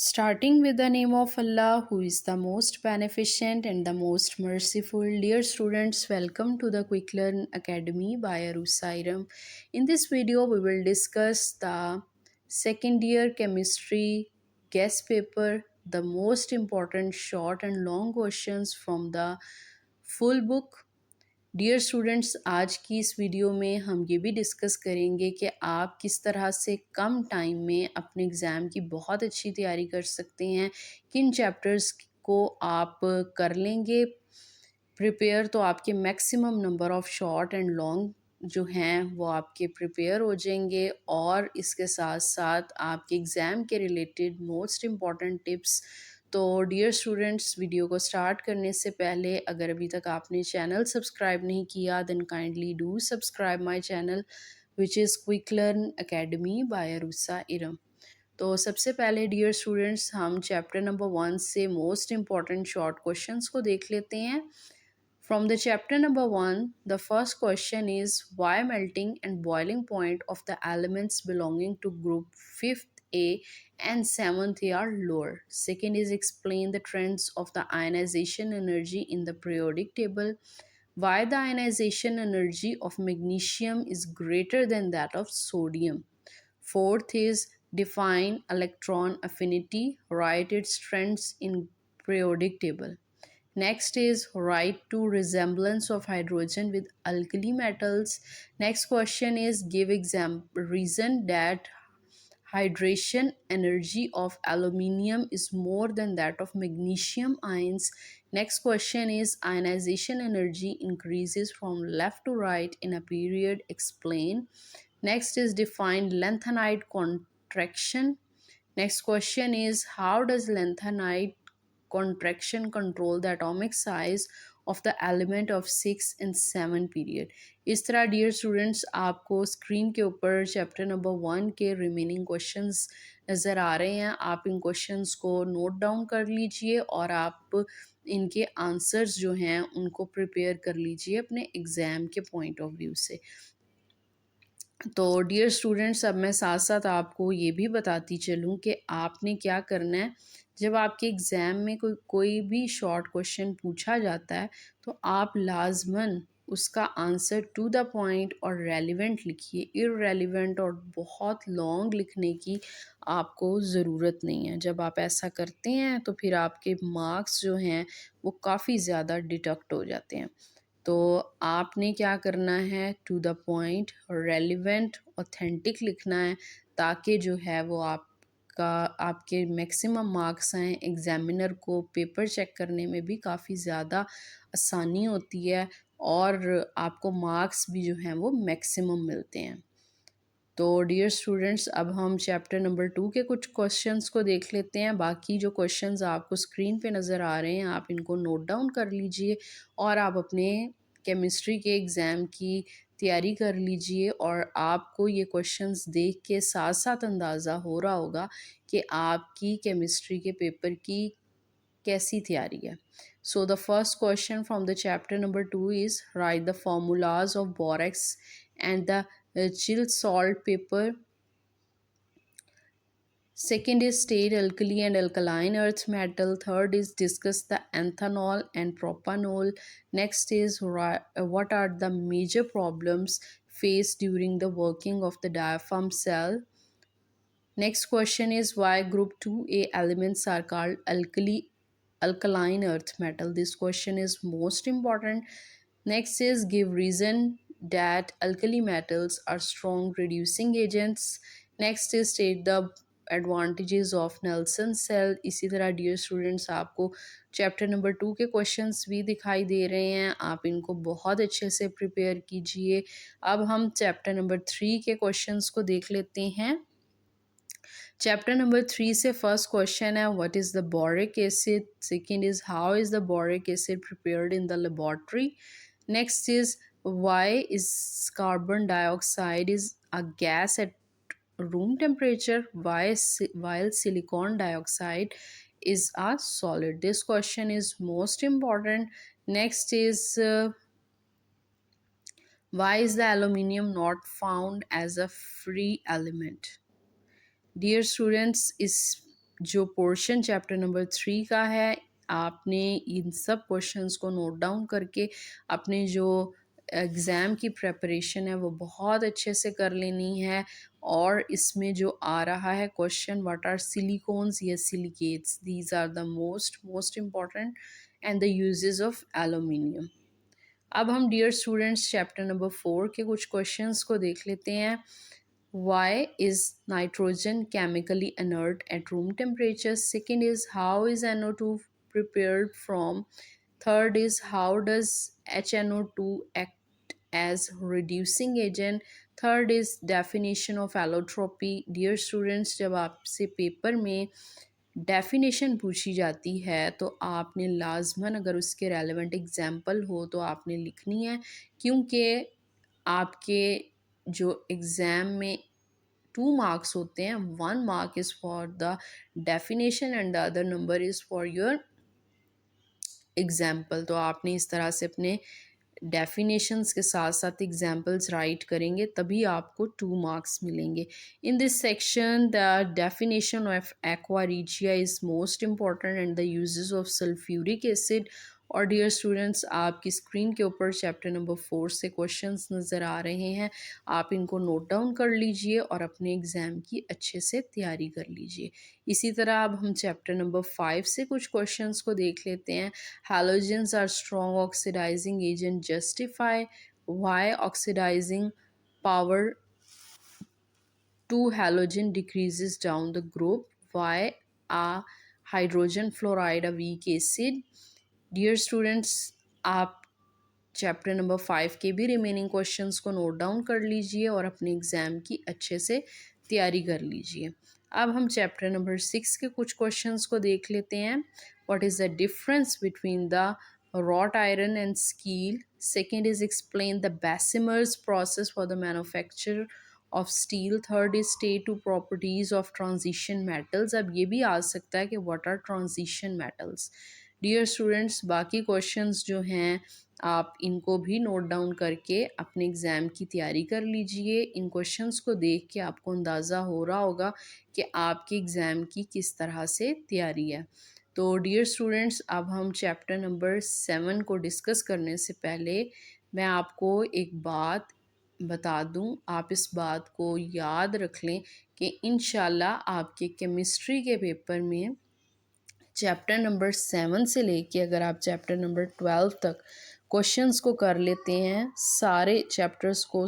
Starting with the name of Allah, who is the most beneficent and the most merciful. Dear students, welcome to the Quick Learn Academy by Arusairam. In this video, we will discuss the second year chemistry guest paper, the most important short and long questions from the full book. Dear students, आज की इस video में हम ये भी discuss करेंगे कि आप किस तरह से कम टाइम में अपने एग्ज़ाम की बहुत अच्छी तैयारी कर सकते हैं, किन चैप्टर्स को आप कर लेंगे प्रिपेयर तो आपके maximum number of short and long जो हैं वो आपके प्रिपेयर हो जाएंगे और इसके साथ साथ आपके एग्ज़ाम के रिलेटेड मोस्ट इम्पॉर्टेंट टिप्स। तो डियर स्टूडेंट्स, वीडियो को स्टार्ट करने से पहले अगर अभी तक आपने चैनल सब्सक्राइब नहीं किया then kindly do subscribe my channel which is quick learn academy by Arusa Iram. तो सबसे पहले डियर स्टूडेंट्स, हम चैप्टर नंबर 1 से मोस्ट इम्पॉर्टेंट शॉर्ट क्वेश्चंस को देख लेते हैं। From the chapter number 1, the first question is why melting and boiling point of the elements belonging to group 5th A and 7th A are lower. Second is explain the trends of the ionization energy in the periodic table. Why the ionization energy of magnesium is greater than that of sodium. Fourth is define electron affinity, write its trends in periodic table. Next is write two resemblance of hydrogen with alkali metals. Next question is give reason that hydration energy of aluminium is more than that of magnesium ions. Next question is ionization energy increases from left to right in a period. Explain. Next is define lanthanide contraction. Next question is how does lanthanide contraction control the atomic size of the element of 6 and 7 period. इस तरह dear students आपको screen के ऊपर chapter number 1 के remaining questions नज़र आ रहे हैं। आप इन क्वेश्चंस को नोट डाउन कर लीजिए और आप इनके आंसर्स जो हैं उनको प्रिपेयर कर लीजिए अपने एग्ज़ाम के पॉइंट ऑफ व्यू से। तो डियर स्टूडेंट्स, अब मैं साथ साथ आपको ये भी बताती चलूँ कि आपने क्या करना है। जब आपके एग्ज़ाम में कोई भी शॉर्ट क्वेश्चन पूछा जाता है तो आप लाजमन उसका आंसर टू द पॉइंट और रेलिवेंट लिखिए। इररेलिवेंट और बहुत लॉन्ग लिखने की आपको ज़रूरत नहीं है। जब आप ऐसा करते हैं तो फिर आपके मार्क्स जो हैं वो काफ़ी ज़्यादा डिडक्ट हो जाते हैं। तो आपने क्या करना है, to the point, relevant, authentic लिखना है ताकि जो है वो आपका आपके मैक्सिमम मार्क्स आएँ। एग्ज़ामिनर को पेपर चेक करने में भी काफ़ी ज़्यादा आसानी होती है और आपको मार्क्स भी जो हैं वो मैक्सिमम मिलते हैं। तो डियर स्टूडेंट्स, अब हम चैप्टर नंबर 2 के कुछ क्वेश्चंस को देख लेते हैं। बाकी जो क्वेश्चंस आपको स्क्रीन पे नज़र आ रहे हैं आप इनको नोट डाउन कर लीजिए और आप अपने केमिस्ट्री के एग्ज़ाम की तैयारी कर लीजिए और आपको ये क्वेश्चंस देख के साथ साथ अंदाज़ा हो रहा होगा कि आपकी केमिस्ट्री के पेपर की कैसी तैयारी है। So the first question from the chapter number 2 is right the formulas of borax and the chill salt paper. Second is state alkali and alkaline earth metal. Third is discuss the ethanol and propanol. Next is what are the major problems faced during the working of the diaphragm cell. Next question is why group 2A elements are called alkaline earth metal. This question is most important. Next is give reason that alkali metals are strong reducing agents. Next is state the advantages of Nelson cell. इसी तरह dear students आपको chapter number 2 के questions भी दिखाई दे रहे हैं, आप इनको बहुत अच्छे से प्रिपेयर कीजिए। अब हम चैप्टर नंबर 3 के क्वेश्चंस को देख लेते हैं। चैप्टर नंबर 3 से फर्स्ट क्वेश्चन है what is the boric acid. Second is how is the boric acid prepared in the laboratory. Next is why is carbon dioxide is a gas at room temperature, while silicon dioxide is a solid. This question is most important. Next is why is the aluminium not found as a free element. Dear students, इस जो portion chapter number 3 का है, आपने इन सब questions को note down करके अपने जो एग्ज़ाम की प्रिपरेशन है वो बहुत अच्छे से कर लेनी है। और इसमें जो आ रहा है क्वेश्चन, व्हाट आर सिलिकॉन्स या silicates, these are the most important and the uses of aluminium. अब हम डियर स्टूडेंट्स चैप्टर नंबर 4 के कुछ क्वेश्चंस को देख लेते हैं। Why is nitrogen chemically inert at room temperature? Second is how is NO2 prepared from? Third is how does HNO2 act as reducing agent? Third is definition of allotropy. Dear students, जब आपसे paper में definition पूछी जाती है तो आपने लाजमन, अगर उसके रेलेवेंट एग्जाम्पल हो तो आपने लिखनी है, क्योंकि आपके जो एग्ज़ाम में 2 मार्क्स होते हैं, 1 mark is for the definition and the other number is for your example. तो आपने इस तरह से अपने डेफिनेशंस के साथ साथ एग्जाम्पल्स राइट करेंगे, तभी आपको 2 मार्क्स मिलेंगे। In this section the definition of aqua regia is most important and the uses of sulphuric acid. और डियर स्टूडेंट्स, आपकी स्क्रीन के ऊपर चैप्टर नंबर 4 से क्वेश्चंस नज़र आ रहे हैं, आप इनको नोट डाउन कर लीजिए और अपने एग्ज़ाम की अच्छे से तैयारी कर लीजिए। इसी तरह अब हम चैप्टर नंबर 5 से कुछ क्वेश्चंस को देख लेते हैं। Halogens are strong oxidizing agent. Justify why oxidizing power to halogen decreases down the group. Why a hydrogen fluoride a weak acid? Dear students, आप चैप्टर नंबर 5 के भी रिमेनिंग क्वेश्चंस को नोट डाउन कर लीजिए और अपने एग्ज़ाम की अच्छे से तैयारी कर लीजिए। अब हम चैप्टर नंबर 6 के कुछ क्वेश्चंस को देख लेते हैं। What is the difference between the wrought iron and steel? Second is explain the Bessemer's process for the manufacture of steel. Third is state two properties of transition metals. अब ये भी आ सकता है कि what are transition metals? Dear students, बाकी questions जो हैं आप इनको भी नोट डाउन करके अपने एग्ज़ाम की तैयारी कर लीजिए। इन क्वेश्चंस को देख के आपको अंदाज़ा हो रहा होगा कि आपके एग्ज़ाम की किस तरह से तैयारी है। तो डियर स्टूडेंट्स, अब हम चैप्टर नंबर 7 को डिस्कस करने से पहले मैं आपको एक बात बता दूं, आप इस बात को याद रख लें कि इंशाल्लाह आपके केमिस्ट्री के पेपर में चैप्टर नंबर 7 से लेके अगर आप चैप्टर नंबर 12 तक क्वेश्चंस को कर लेते हैं, सारे चैप्टर्स को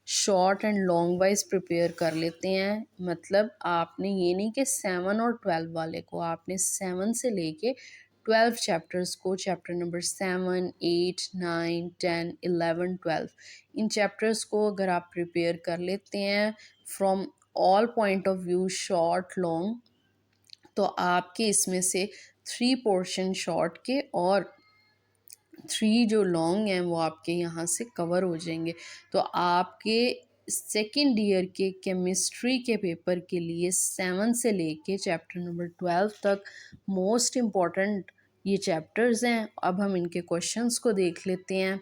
short and long wise prepare कर लेते हैं, मतलब आपने ये नहीं कि 7 और 12 वाले को, आपने 7 से लेके 12 चैप्टर्स को, चैप्टर नंबर 7, 8, 9, 10, 11, 12, इन चैप्टर्स को अगर आप प्रिपेयर कर लेते हैं from all point of view, short long, तो आपके इसमें से 3 पोर्शन शॉर्ट के और 3 जो लॉन्ग हैं वो आपके यहाँ से कवर हो जाएंगे। तो आपके सेकेंड ईयर के केमिस्ट्री के पेपर के लिए 7 से लेके चैप्टर नंबर 12 तक मोस्ट इम्पॉर्टेंट ये चैप्टर्स हैं। अब हम इनके क्वेश्चंस को देख लेते हैं।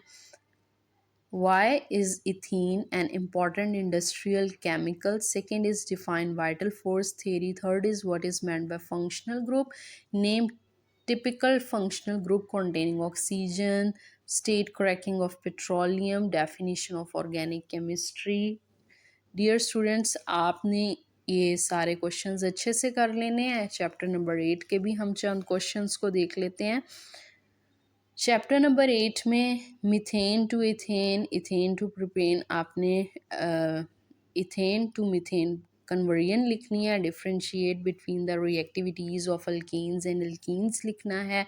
Why is ethene an important industrial chemical? Second is define vital force theory. Third is what is meant by functional group. Name typical functional group containing oxygen. State cracking of petroleum. Definition of organic chemistry. Dear students, आपने ये सारे questions अच्छे से कर लेने हैं। Chapter number 8 के भी हम चंद क्वेश्चंस को देख लेते हैं। चैप्टर नंबर 8 में methane to ethane, ethane to propane, आपने इथेन टू मीथेन कन्वर्जन लिखनी है। Differentiate between the reactivities of alkenes and alkenes लिखना है।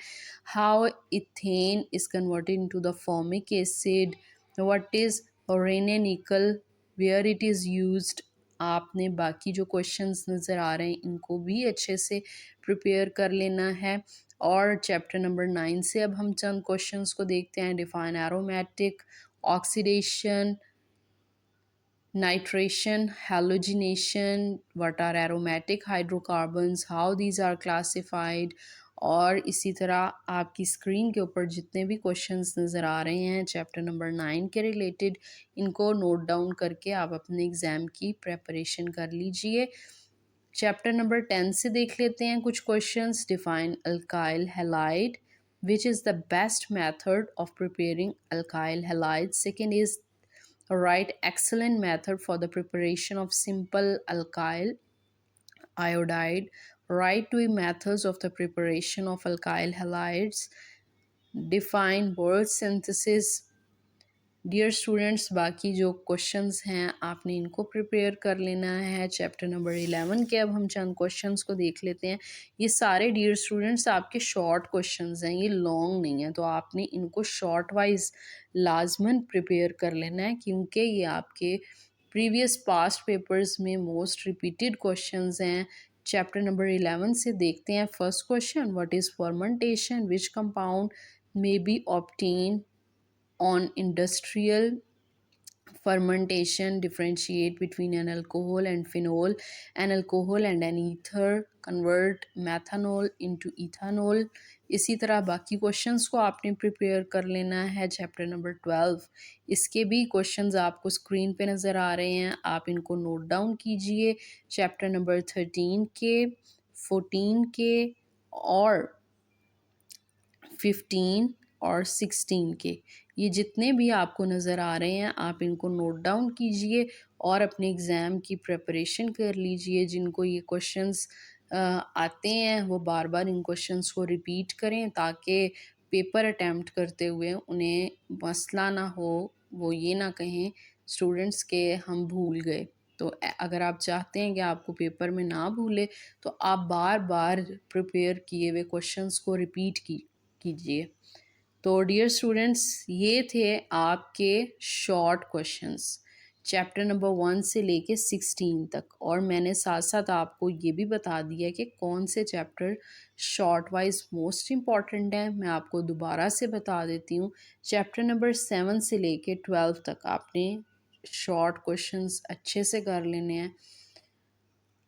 How ethane is converted into the formic acid. What is रेनेनिकल, वेयर इट इज़ यूज्ड। आपने बाकी जो questions नज़र आ रहे हैं इनको भी अच्छे से प्रिपेयर कर लेना है। और चैप्टर नंबर 9 से अब हम चंद क्वेश्चंस को देखते हैं। Define aromatic, oxidation, nitration, halogenation, what are aromatic hydrocarbons, how these are classified. और इसी तरह आपकी स्क्रीन के ऊपर जितने भी क्वेश्चंस नज़र आ रहे हैं चैप्टर नंबर 9 के रिलेटेड, इनको नोट डाउन करके आप अपने एग्ज़ाम की प्रेपरेशन कर लीजिए। चैप्टर नंबर 10 से देख लेते हैं कुछ questions. Define alkyl halide, which is the best method of preparing alkyl halide. Second is right excellent method for the preparation of simple alkyl iodide. Write two methods of the preparation of alkyl halides. Define word synthesis. Dear students, बाकी जो questions हैं आपने इनको prepare कर लेना है। Chapter number 11 के अब हम चंद क्वेश्चंस को देख लेते हैं। ये सारे डियर स्टूडेंट्स आपके शॉर्ट क्वेश्चंस हैं, ये लॉन्ग नहीं है, तो आपने इनको शॉर्ट वाइज लाजमन प्रिपेयर कर लेना है, क्योंकि ये आपके प्रीवियस पास्ट पेपर्स में मोस्ट रिपीटेड क्वेश्चंस हैं। चैप्टर नंबर 11 से देखते हैं first question. What is fermentation, which compound may be obtain on industrial fermentation, differentiate between an alcohol and phenol, an alcohol and an ether, convert methanol into ethanol। इसी तरह बाकी questions को आपने prepare कर लेना है। चैप्टर नंबर 12, इसके भी क्वेश्चंस आपको स्क्रीन पे नज़र आ रहे हैं, आप इनको नोट डाउन कीजिए। चैप्टर नंबर 13 के, 14 के और 15 और 16 के, ये जितने भी आपको नज़र आ रहे हैं आप इनको नोट डाउन कीजिए और अपने एग्ज़ाम की प्रिपरेशन कर लीजिए। जिनको ये क्वेश्चंस आते हैं वो बार बार इन क्वेश्चंस को रिपीट करें, ताकि पेपर अटैम्प्ट करते हुए उन्हें मसला ना हो, वो ये ना कहें स्टूडेंट्स के हम भूल गए। तो अगर आप चाहते हैं कि आपको पेपर में ना भूले, तो आप बार बार प्रिपेयर किए हुए क्वेश्चंस को रिपीट कीजिए। तो डियर स्टूडेंट्स, ये थे आपके शॉर्ट क्वेश्चंस चैप्टर नंबर 1 से लेके 16 तक, और मैंने साथ साथ आपको ये भी बता दिया कि कौन से chapter short wise most important हैं। मैं आपको दोबारा से बता देती हूँ। चैप्टर नंबर 7 से लेके 12 तक आपने शॉर्ट क्वेश्चंस अच्छे से कर लेने हैं।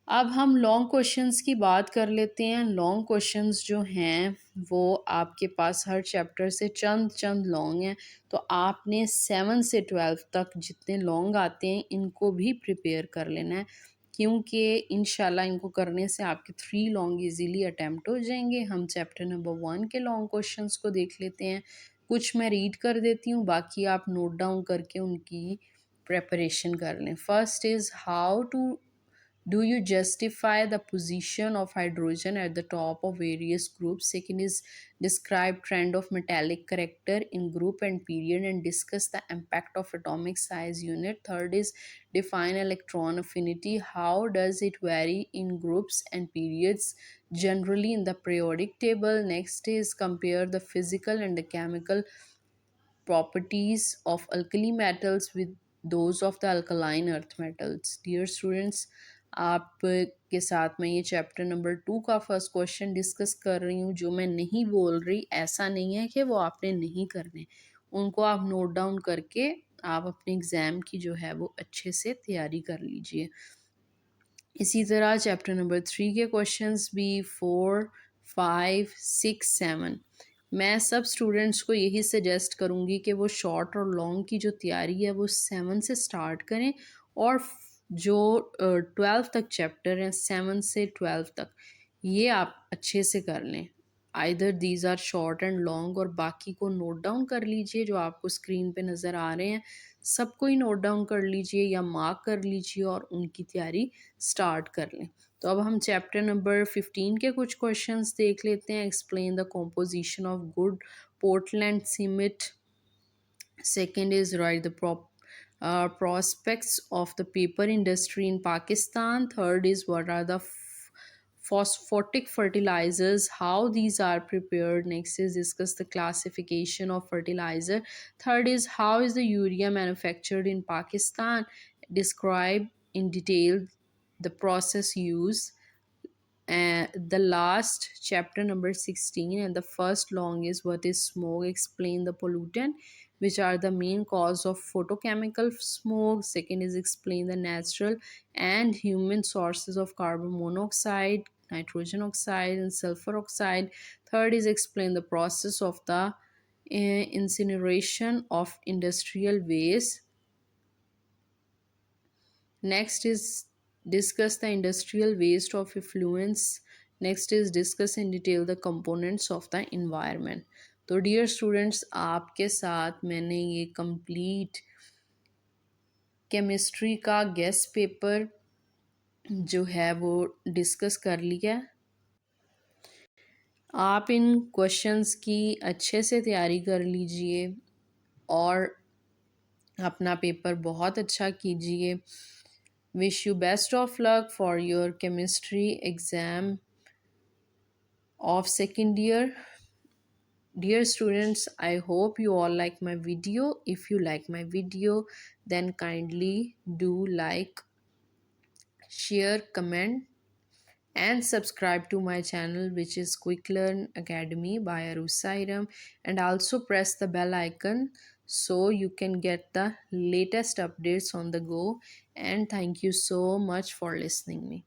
अब हम लॉन्ग क्वेश्चंस की बात कर लेते हैं। लॉन्ग क्वेश्चंस जो हैं वो आपके पास हर चैप्टर से चंद चंद लॉन्ग हैं, तो आपने 7 से 12 तक जितने लॉन्ग आते हैं इनको भी प्रिपेयर कर लेना है, क्योंकि इंशाल्लाह इनको करने से आपके 3 लॉन्ग इजीली अटैम्प्ट हो जाएंगे। हम चैप्टर नंबर 1 के लॉन्ग क्वेश्चंस को देख लेते हैं। कुछ मैं रीड कर देती हूँ, बाकी आप नोट डाउन करके उनकी प्रेपरेशन कर लें। First is how to do you justify the position of hydrogen at the top of various groups? Second is describe trend of metallic character in group and period and discuss the impact of atomic size unit. Third is define electron affinity. How does it vary in groups and periods generally in the periodic table? Next is compare the physical and the chemical properties of alkali metals with those of the alkaline earth metals. Dear students, आप के साथ मैं ये chapter number 2 का first question discuss कर रही हूँ। जो मैं नहीं बोल रही ऐसा नहीं है कि वो आपने नहीं करने, उनको आप नोट डाउन करके आप अपने एग्ज़ाम की जो है वो अच्छे से तैयारी कर लीजिए। इसी तरह चैप्टर नंबर 3 के क्वेश्चंस भी 4, 5, 6, 7, मैं सब स्टूडेंट्स को यही सजेस्ट करूँगी कि वो शॉर्ट और लॉन्ग की जो तैयारी है वो 7 से स्टार्ट करें, और जो 12 तक चैप्टर हैं 7 से 12 तक ये आप अच्छे से कर लें। Either these are short and long, और बाकी को नोट डाउन कर लीजिए जो आपको स्क्रीन पे नज़र आ रहे हैं, सबको ही नोट डाउन कर लीजिए या मार्क कर लीजिए और उनकी तैयारी स्टार्ट कर लें। तो अब हम चैप्टर नंबर 15 के कुछ क्वेश्चंस देख लेते हैं। Explain the composition of good Portland cement. Second is write the prospects of the paper industry in Pakistan. Third is what are the phosphatic fertilizers, how these are prepared. Next is discuss the classification of fertilizer. Third is how is the urea manufactured in Pakistan. Describe in detail the process used. The last chapter number 16 and the first long is what is smoke. Explain the pollutant which are the main cause of photochemical smoke. Second is explain the natural and human sources of carbon monoxide, nitrogen oxide and sulfur oxide. Third is explain the process of the incineration of industrial waste. Next is discuss the industrial waste of effluents. Next is discuss in detail the components of the environment. तो dear students, आपके साथ मैंने ये complete chemistry का guest paper जो है वो discuss कर लिया। आप इन क्वेश्चंस की अच्छे से तैयारी कर लीजिए और अपना पेपर बहुत अच्छा कीजिए। Wish you best of luck for your chemistry exam of second year. Dear students, I hope you all like my video. If you like my video, then kindly do like, share, comment, and subscribe to my channel, which is Quick Learn Academy by Arusairam, and also press the bell icon so you can get the latest updates on the go. And thank you so much for listening me.